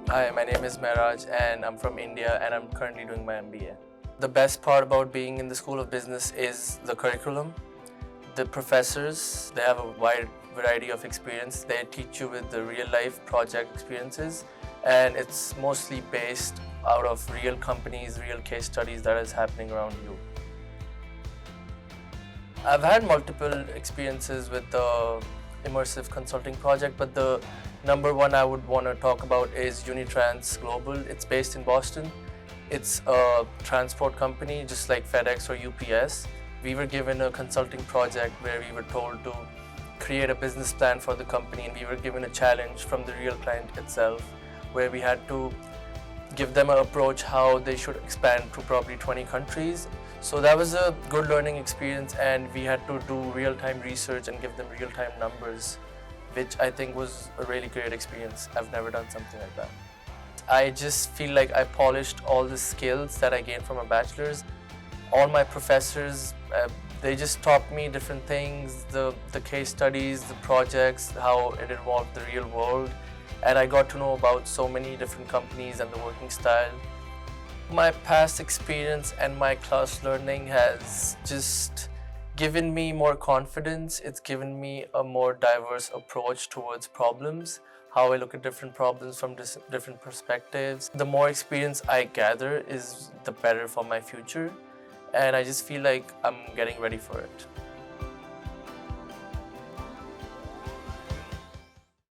Hi, my name is Mehraj and I'm from India and I'm currently doing my MBA. The best part about being in the School of Business is the curriculum. The professors, they have a wide variety of experience. They teach you with the real life project experiences, and it's mostly based out of real companies, real case studies that is happening around you. I've had multiple experiences with the immersive consulting project, but the number one I would want to talk about is Unitrans Global. It's based in Boston. It's a transport company just like FedEx or UPS. We were given a consulting project where we were told to create a business plan for the company, and we were given a challenge from the real client itself where we had to give them an approach how they should expand to probably 20 countries. So that was a good learning experience, and we had to do real-time research and give them real-time numbers, which I think was a really great experience. I've never done something like that. I just feel like I polished all the skills that I gained from a bachelor's. All my professors, they just taught me different things, the case studies, the projects, how it involved the real world. And I got to know about so many different companies and the working style. My past experience and my class learning has just given me more confidence. It's given me a more diverse approach towards problems, how I look at different problems from different perspectives. The more experience I gather is the better for my future, and I just feel like I'm getting ready for it.